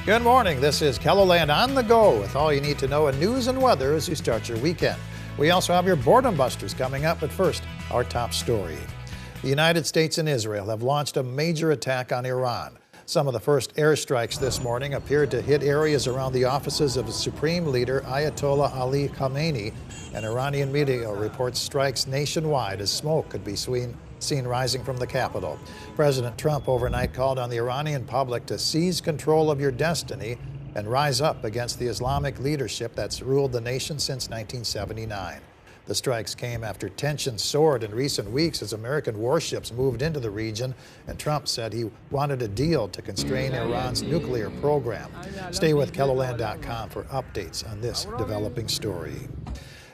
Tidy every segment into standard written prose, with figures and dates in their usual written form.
Good morning. This is KELOLAND on the go with all you need to know in news and weather as you start your weekend. We also have your boredom busters coming up, but first, our top story. The United States and Israel have launched a major attack on Iran. Some of the first airstrikes this morning appeared to hit areas around the offices of Supreme Leader Ayatollah Ali Khamenei, and Iranian media reports strikes nationwide as smoke could be seen rising from the capital. President Trump overnight called on the Iranian public to seize control of your destiny and rise up against the Islamic leadership that's ruled the nation since 1979. The strikes came after tensions soared in recent weeks as American warships moved into the region, and Trump said he wanted a deal to constrain Iran's nuclear program. Stay with KELOLAND.com for updates on this developing story.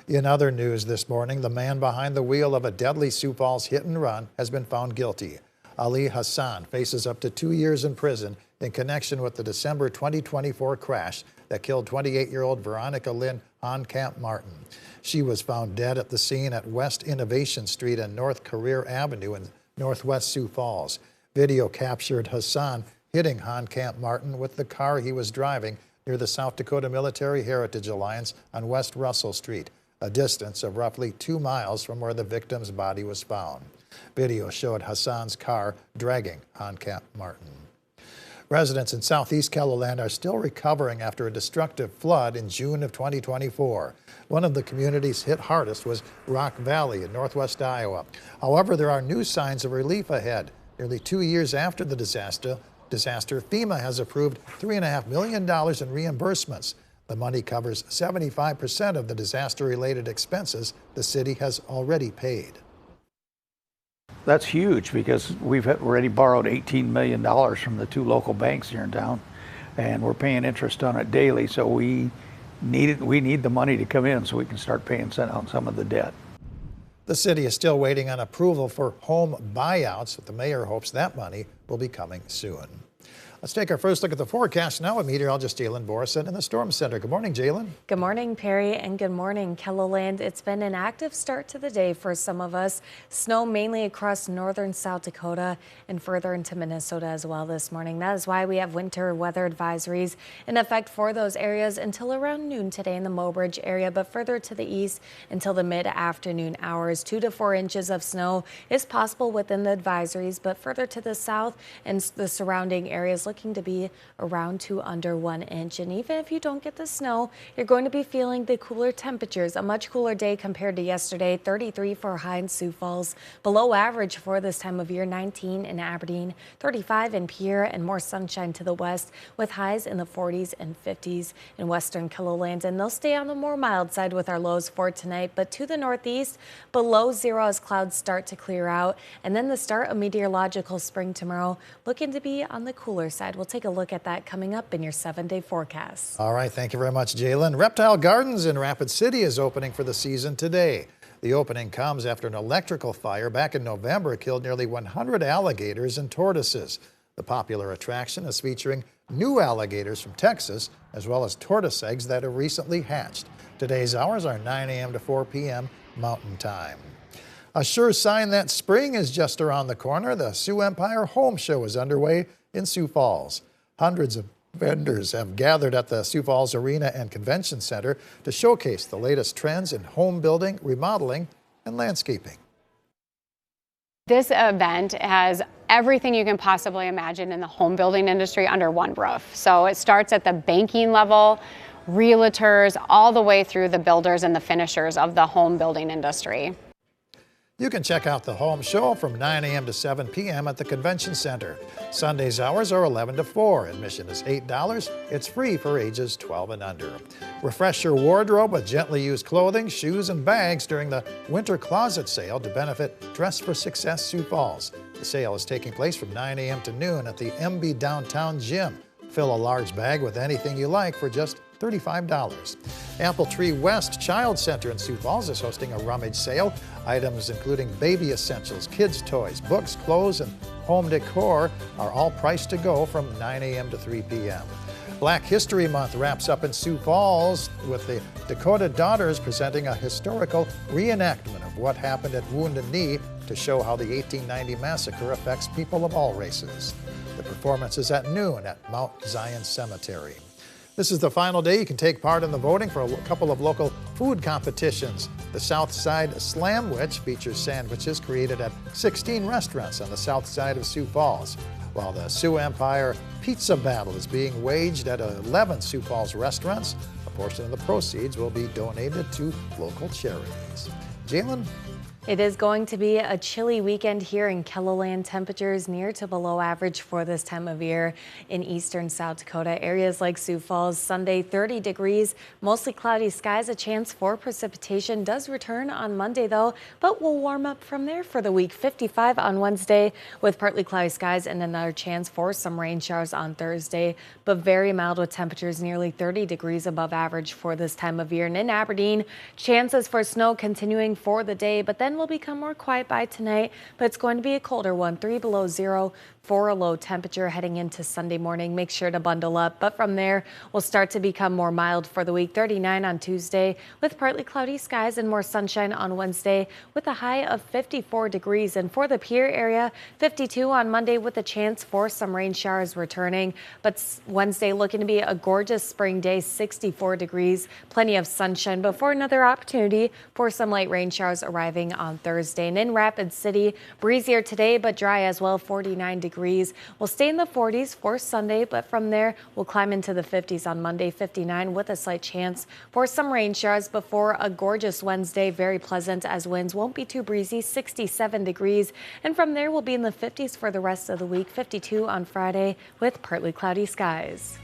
In other news this morning, the man behind the wheel of a deadly Sioux Falls hit and run has been found guilty. Ali Hassan faces up to 2 years in prison in connection with the December 2024 crash that killed 28-year-old Veronica Lynn Hohnkamp Martin. She was found dead at the scene at West Innovation Street and North Career Avenue in northwest Sioux Falls. Video captured Hassan hitting Hohnkamp Martin with the car he was driving near the South Dakota Military Heritage Alliance on West Russell Street, a distance of roughly 2 miles from where the victim's body was found. Video showed Hassan's car dragging Hohnkamp Martin. Residents in southeast KELOLAND are still recovering after a destructive flood in June of 2024. One of the communities hit hardest was Rock Valley in northwest Iowa. However, there are new signs of relief ahead. Nearly 2 years after the disaster, FEMA has approved $3.5 million in reimbursements. The money covers 75% of the disaster-related expenses the city has already paid. That's huge because we've already borrowed $18 million from the 2 local banks here in town, and we're paying interest on it daily. So we need the money to come in so we can start paying on some of the debt. The city is still waiting on approval for home buyouts, but the mayor hopes that money will be coming soon. Let's take our first look at the forecast now with meteorologist Jalen Borison in the Storm Center. Good morning, Jalen. Good morning, Perry, and good morning, KELOLAND. It's been an active start to the day for some of us. Snow mainly across northern South Dakota and further into Minnesota as well this morning. That is why we have winter weather advisories in effect for those areas until around noon today in the Mobridge area, but further to the east until the mid-afternoon hours. 2 to 4 inches of snow is possible within the advisories, but further to the south and the surrounding areas looking to be around to under 1 inch. And even if you don't get the snow, you're going to be feeling the cooler temperatures. A much cooler day compared to yesterday. 33 for a high in Sioux Falls, below average for this time of year. 19 in Aberdeen, 35 in Pierre, and more sunshine to the west with highs in the 40s and 50s in western KELOLAND. And they'll stay on the more mild side with our lows for tonight, but to the northeast, below zero as clouds start to clear out. And then the start of meteorological spring tomorrow, looking to be on the cooler side. We'll take a look at that coming up in your 7-day forecast. All right, thank you very much, Jalen. Reptile Gardens in Rapid City is opening for the season today. The opening comes after an electrical fire back in November killed nearly 100 alligators and tortoises. The popular attraction is featuring new alligators from Texas, as well as tortoise eggs that have recently hatched. Today's hours are 9 a.m. to 4 p.m. Mountain Time. A sure sign that spring is just around the corner, the Sioux Empire Home Show is underway in Sioux Falls. Hundreds of vendors have gathered at the Sioux Falls Arena and Convention Center to showcase the latest trends in home building, remodeling, and landscaping. This event has everything you can possibly imagine in the home building industry under one roof. So it starts at the banking level, realtors, all the way through the builders and the finishers of the home building industry. You can check out the home show from 9 a.m. to 7 p.m. at the Convention Center. Sunday's hours are 11 to 4. Admission is $8. It's free for ages 12 and under. Refresh your wardrobe with gently used clothing, shoes, and bags during the Winter Closet Sale to benefit Dress for Success Sioux Falls. The sale is taking place from 9 a.m. to noon at the MB Downtown Gym. Fill a large bag with anything you like for just $35. Apple Tree West Child Center in Sioux Falls is hosting a rummage sale. Items including baby essentials, kids' toys, books, clothes, and home decor are all priced to go from 9 a.m. to 3 p.m. Black History Month wraps up in Sioux Falls with the Dakota Daughters presenting a historical reenactment of what happened at Wounded Knee to show how the 1890 massacre affects people of all races. The performance is at noon at Mount Zion Cemetery. This is the final day you can take part in the voting for a couple of local food competitions. The South Side Slamwich features sandwiches created at 16 restaurants on the south side of Sioux Falls, while the Sioux Empire Pizza Battle is being waged at 11 Sioux Falls restaurants. A portion of the proceeds will be donated to local charities. Jalen? It is going to be a chilly weekend here in KELOLAND. Temperatures near to below average for this time of year in eastern South Dakota. Areas like Sioux Falls, Sunday 30 degrees, mostly cloudy skies. A chance for precipitation does return on Monday though, but will warm up from there for the week. 55 on Wednesday with partly cloudy skies and another chance for some rain showers on Thursday, but very mild with temperatures nearly 30 degrees above average for this time of year. And in Aberdeen, chances for snow continuing for the day, but then will become more quiet by tonight, but it's going to be a colder one, 3 below zero for a low temperature heading into Sunday morning. Make sure to bundle up, but from there will start to become more mild for the week. 39 on Tuesday with partly cloudy skies and more sunshine on Wednesday with a high of 54 degrees. And for the Pierre area, 52 on Monday with a chance for some rain showers returning, but Wednesday looking to be a gorgeous spring day, 64 degrees, plenty of sunshine before another opportunity for some light rain showers arriving on Thursday. And in Rapid City, breezier today but dry as well, 49 degrees. We'll stay in the 40s for Sunday, but from there we'll climb into the 50s on Monday, 59 with a slight chance for some rain showers before a gorgeous Wednesday. Very pleasant as winds won't be too breezy, 67 degrees. And from there we'll be in the 50s for the rest of the week, 52 on Friday with partly cloudy skies.